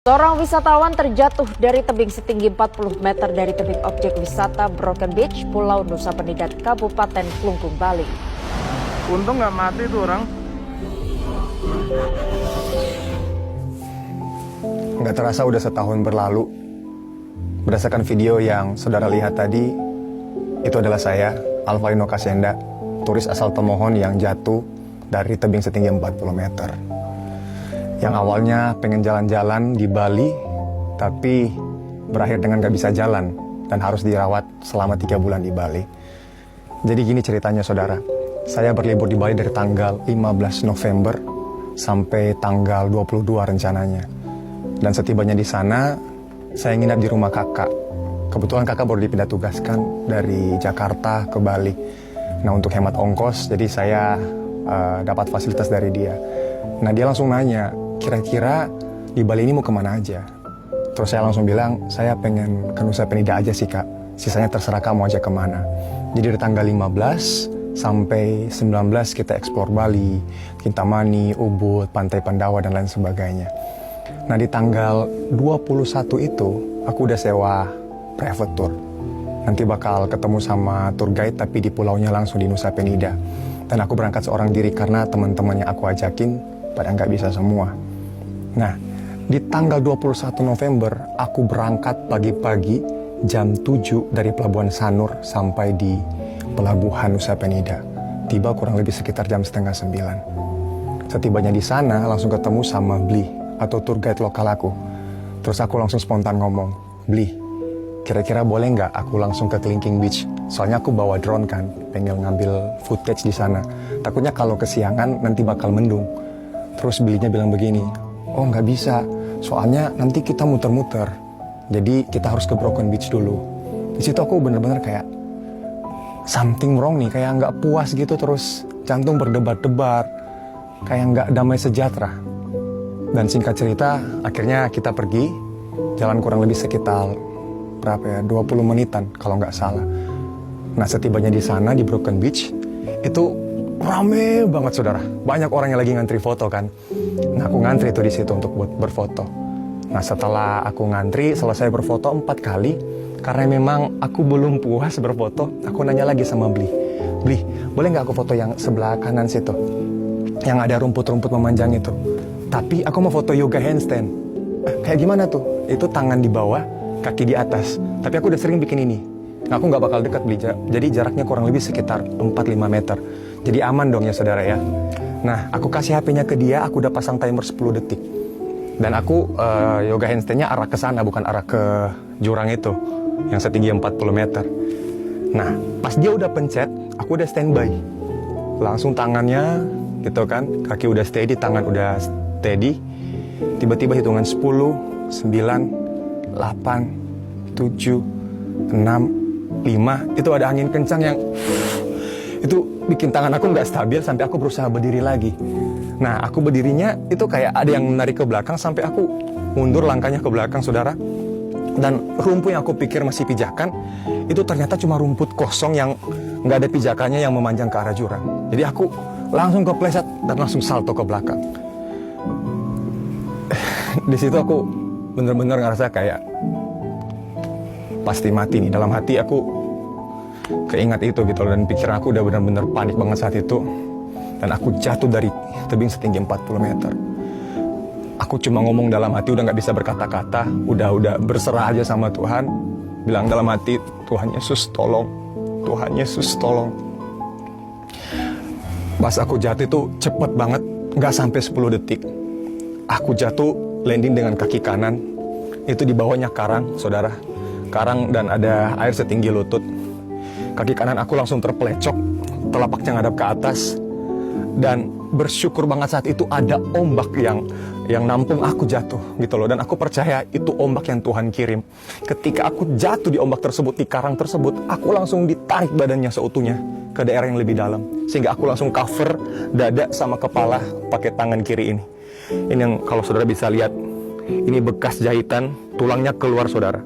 Seorang wisatawan terjatuh dari tebing setinggi 40 meter dari tebing objek wisata Broken Beach, Pulau Nusa Penida, Kabupaten Klungkung, Bali. Untung nggak mati tuh orang. Nggak terasa udah setahun berlalu. Berdasarkan video yang saudara lihat tadi, itu adalah saya, Alvarino Kasenda, turis asal Tomohon yang jatuh dari tebing setinggi 40 meter. Yang awalnya pengen jalan-jalan di Bali, tapi berakhir dengan gak bisa jalan dan harus dirawat selama 3 bulan di Bali. Jadi gini ceritanya saudara, saya berlibur di Bali dari tanggal 15 November sampai tanggal 22 rencananya. Dan setibanya di sana, saya nginap di rumah kakak. Kebetulan kakak baru dipindah tugaskan dari Jakarta ke Bali. Nah untuk hemat ongkos, jadi saya dapat fasilitas dari dia. Nah dia langsung nanya, kira-kira di Bali ini mau kemana aja? Terus saya langsung bilang, saya pengen ke Nusa Penida aja sih kak. Sisanya terserah kamu aja kemana. Jadi dari tanggal 15 sampai 19 kita eksplor Bali, Kintamani, Ubud, Pantai Pandawa, dan lain sebagainya. Nah di tanggal 21 itu, aku udah sewa private tour. Nanti bakal ketemu sama tour guide tapi di pulaunya langsung di Nusa Penida. Dan aku berangkat seorang diri karena teman-teman yang aku ajakin pada nggak bisa semua. Nah, di tanggal 21 November, aku berangkat pagi-pagi jam 7 dari Pelabuhan Sanur sampai di Pelabuhan Nusa Penida. Tiba kurang lebih sekitar jam setengah 9. Setibanya di sana, langsung ketemu sama Bli, atau tour guide lokal aku. Terus aku langsung spontan ngomong, Bli, kira-kira boleh nggak aku langsung ke Klingking Beach? Soalnya aku bawa drone kan, pengen ngambil footage di sana. Takutnya kalau kesiangan nanti bakal mendung. Terus Blinya bilang begini, oh nggak bisa, soalnya nanti kita muter-muter. Jadi kita harus ke Broken Beach dulu. Di situ aku bener-bener kayak something wrong nih, kayak nggak puas gitu, terus jantung berdebar-debar, kayak nggak damai sejahtera. Dan singkat cerita, akhirnya kita pergi, jalan kurang lebih sekitar berapa ya, 20 menitan kalau nggak salah. Nah setibanya di sana di Broken Beach, itu rame banget saudara, banyak orang yang lagi ngantri foto kan. Nah aku ngantri tuh di situ untuk buat berfoto. Nah setelah aku ngantri, selesai berfoto 4 kali, karena memang aku belum puas berfoto, aku nanya lagi sama Bli, Bli, boleh nggak aku foto yang sebelah kanan situ, yang ada rumput-rumput memanjang itu? Tapi aku mau foto yoga handstand. Kayak gimana tuh? Itu tangan di bawah, kaki di atas. Tapi aku udah sering bikin ini. Nah, aku nggak bakal dekat Bli, jadi jaraknya kurang lebih sekitar 4-5 meter. Jadi aman dong ya saudara ya. Nah, aku kasih HP-nya ke dia, aku udah pasang timer 10 detik. Dan aku yoga handstand-nya arah ke sana, bukan arah ke jurang itu, yang setinggi 40 meter. Nah, pas dia udah pencet, aku udah standby. Langsung tangannya, gitu kan, kaki udah steady, tangan udah steady. Tiba-tiba hitungan 10, 9, 8, 7, 6, 5, itu ada angin kencang yang itu bikin tangan aku nggak stabil sampai aku berusaha berdiri lagi. Nah aku berdirinya itu kayak ada yang menarik ke belakang sampai aku mundur langkahnya ke belakang saudara. Dan rumput yang aku pikir masih pijakan itu ternyata cuma rumput kosong yang nggak ada pijakannya yang memanjang ke arah jurang. Jadi aku langsung kepleset dan langsung salto ke belakang. Di situ aku bener-bener ngerasa kayak pasti mati nih. Dalam hati aku keingat itu gitu, dan pikiran aku udah benar-benar panik banget saat itu. Dan aku jatuh dari tebing setinggi 40 meter. Aku cuma ngomong dalam hati, udah gak bisa berkata-kata, udah berserah aja sama Tuhan. Bilang dalam hati, Tuhan Yesus tolong, Tuhan Yesus tolong. Pas aku jatuh itu cepet banget, gak sampai 10 detik. Aku jatuh landing dengan kaki kanan, itu di bawahnya karang saudara. Karang dan ada air setinggi lutut. Kaki kanan aku langsung terpelecok, telapaknya ngadap ke atas. Dan bersyukur banget saat itu ada ombak yang nampung aku jatuh gitu loh. Dan aku percaya itu ombak yang Tuhan kirim. Ketika aku jatuh di ombak tersebut, di karang tersebut, aku langsung ditarik badannya seutuhnya ke daerah yang lebih dalam. Sehingga aku langsung cover dada sama kepala pakai tangan kiri ini. Ini yang kalau saudara bisa lihat, ini bekas jahitan, tulangnya keluar saudara.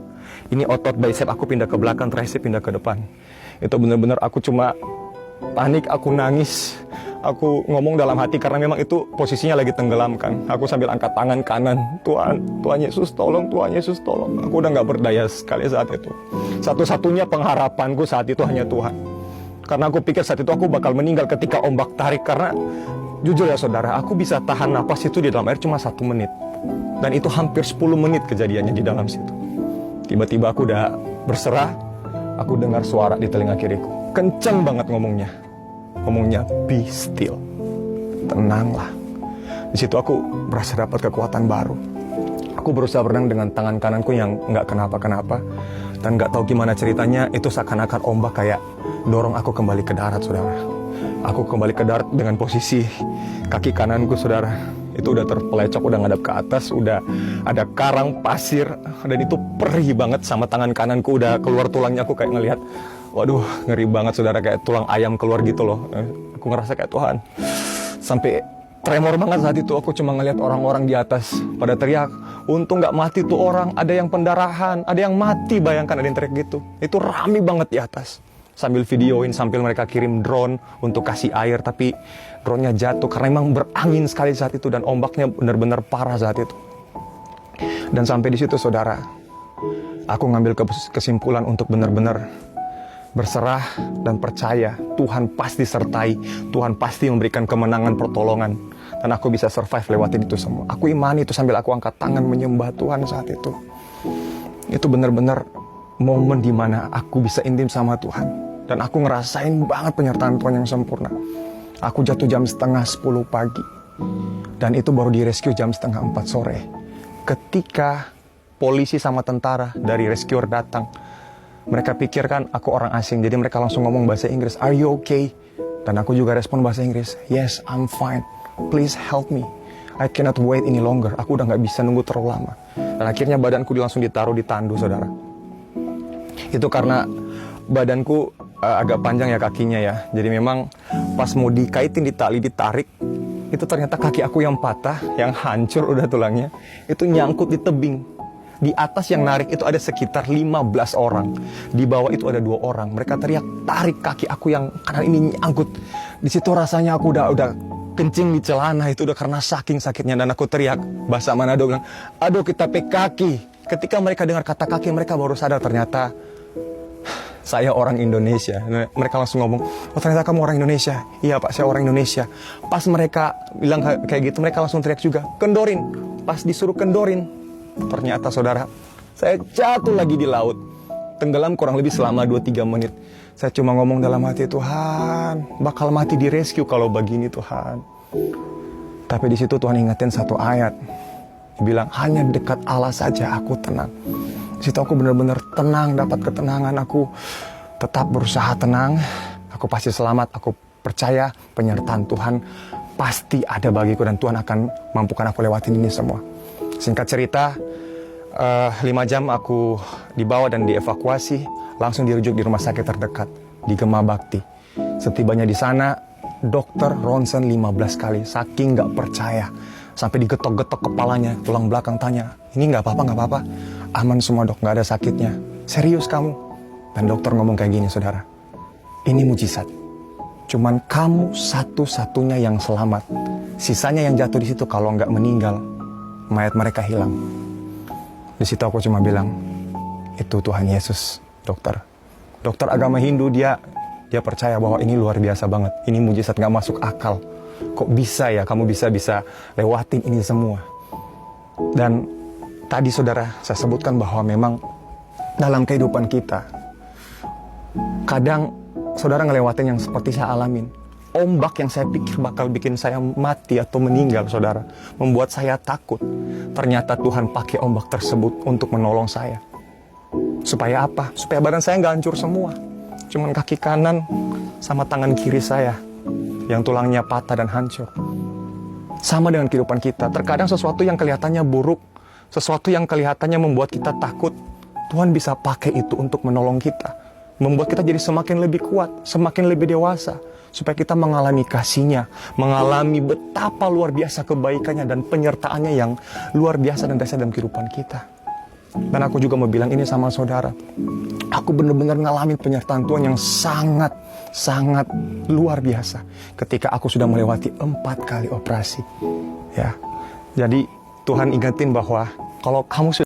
Ini otot bicep aku pindah ke belakang, tricep pindah ke depan. Itu benar-benar aku cuma panik, aku nangis, Aku ngomong dalam hati karena memang itu posisinya lagi tenggelam kan. Aku sambil angkat tangan kanan. Tuhan Yesus tolong, Tuhan Yesus tolong. Aku udah gak berdaya sekali saat itu. Satu-satunya pengharapanku saat itu hanya Tuhan. Karena aku pikir saat itu aku bakal meninggal ketika ombak tarik. Karena jujur ya saudara, aku bisa tahan napas itu di dalam air cuma 1 menit. Dan itu hampir 10 menit kejadiannya di dalam situ. Tiba-tiba aku udah berserah. Aku dengar suara di telinga kiriku. Kenceng banget ngomongnya. Ngomongnya, be still. Tenanglah. Di situ aku berasa dapat kekuatan baru. Aku berusaha berenang dengan tangan kananku yang nggak kenapa-kenapa. Dan nggak tahu gimana ceritanya, itu seakan-akan ombak kayak dorong aku kembali ke darat, saudara. Aku kembali ke darat dengan posisi kaki kananku, saudara. Itu udah terpelecok, udah ngadap ke atas, udah ada karang, pasir. Dan itu perih banget sama tangan kananku, udah keluar tulangnya. Aku kayak ngelihat, waduh, ngeri banget saudara, kayak tulang ayam keluar gitu loh. Aku ngerasa kayak Tuhan. Sampai tremor banget saat itu. Aku cuma ngelihat orang-orang di atas pada teriak, untung gak mati tuh orang, ada yang pendarahan, ada yang mati, bayangkan ada yang teriak gitu. Itu rame banget di atas. Sambil videoin, sambil mereka kirim drone untuk kasih air, tapi drone-nya jatuh karena memang berangin sekali saat itu dan ombaknya benar-benar parah saat itu. Dan sampai di situ saudara, aku ngambil kesimpulan untuk benar-benar berserah dan percaya Tuhan pasti sertai, Tuhan pasti memberikan kemenangan, pertolongan, dan aku bisa survive lewatin itu semua. Aku imani itu sambil aku angkat tangan menyembah Tuhan saat itu. Itu benar-benar momen dimana aku bisa intim sama Tuhan. Dan aku ngerasain banget penyertaan Tuhan yang sempurna. Aku jatuh jam 9:30 pagi. Dan itu baru direscue jam 3:30 sore. Ketika polisi sama tentara dari rescuer datang, mereka pikirkan aku orang asing. Jadi mereka langsung ngomong bahasa Inggris, "Are you okay?" Dan aku juga respon bahasa Inggris, "Yes, I'm fine. Please help me. I cannot wait any longer." Aku udah gak bisa nunggu terlalu lama. Dan akhirnya badanku langsung ditaruh di tandu, saudara. Itu karena badanku agak panjang ya kakinya ya. Jadi memang pas mau dikaitin di tali, ditarik, itu ternyata kaki aku yang patah, yang hancur udah tulangnya, itu nyangkut di tebing. Di atas yang narik itu ada sekitar 15 orang. Di bawah itu ada 2 orang. Mereka teriak, tarik kaki aku yang kanan ini nyangkut. Di situ rasanya aku udah kencing di celana, itu udah karena saking sakitnya. Dan aku teriak, bahasa Manado bilang, "Aduh kita pe kaki." Ketika mereka dengar kata kaki, mereka baru sadar ternyata saya orang Indonesia. Mereka langsung ngomong, "Oh ternyata kamu orang Indonesia." "Iya Pak, saya orang Indonesia." Pas mereka bilang kayak gitu, mereka langsung teriak juga, "Kendorin." Pas disuruh kendorin, ternyata saudara, saya jatuh lagi di laut. Tenggelam kurang lebih selama 2-3 menit. Saya cuma ngomong dalam hati, "Tuhan, bakal mati di rescue kalau begini Tuhan." Tapi di situ Tuhan ingetin satu ayat. Dia bilang, "Hanya dekat Allah saja aku tenang." Di situ aku benar-benar tenang, dapat ketenangan. Aku tetap berusaha tenang. Aku pasti selamat. Aku percaya penyertaan Tuhan pasti ada bagiku dan Tuhan akan mampukan aku lewatin ini semua. Singkat cerita, 5 jam aku dibawa dan dievakuasi, langsung dirujuk di rumah sakit terdekat di Gema Bakti. Setibanya di sana, dokter ronsen 15 kali, saking nggak percaya. Sampai digetok-getok kepalanya, tulang belakang tanya, "Ini nggak apa-apa, nggak apa-apa." "Aman semua dok, nggak ada sakitnya." "Serius kamu?" Dan dokter ngomong kayak gini saudara, "Ini mujizat. Cuman kamu satu-satunya yang selamat. Sisanya yang jatuh di situ kalau nggak meninggal, mayat mereka hilang." Di situ aku cuma bilang, "Itu Tuhan Yesus, dokter." Dokter agama Hindu, dia percaya bahwa ini luar biasa banget. Ini mujizat nggak masuk akal. Kok bisa ya kamu bisa lewatin ini semua? Dan tadi saudara, saya sebutkan bahwa memang dalam kehidupan kita, kadang saudara ngelewatin yang seperti saya alamin. Ombak yang saya pikir bakal bikin saya mati atau meninggal, saudara, membuat saya takut. Ternyata Tuhan pakai ombak tersebut untuk menolong saya. Supaya apa? Supaya badan saya nggak hancur semua. Cuman kaki kanan sama tangan kiri saya yang tulangnya patah dan hancur. Sama dengan kehidupan kita. Terkadang sesuatu yang kelihatannya buruk, sesuatu yang kelihatannya membuat kita takut, Tuhan bisa pakai itu untuk menolong kita. Membuat kita jadi semakin lebih kuat, semakin lebih dewasa. Supaya kita mengalami kasih-Nya, mengalami betapa luar biasa kebaikannya dan penyertaannya yang luar biasa dan dahsyat dalam kehidupan kita. Dan aku juga mau bilang ini sama saudara. Aku benar-benar ngalamin penyertaan Tuhan yang sangat luar biasa ketika aku sudah melewati 4 kali operasi. Ya, jadi Tuhan ingetin bahwa kalau kamu sudah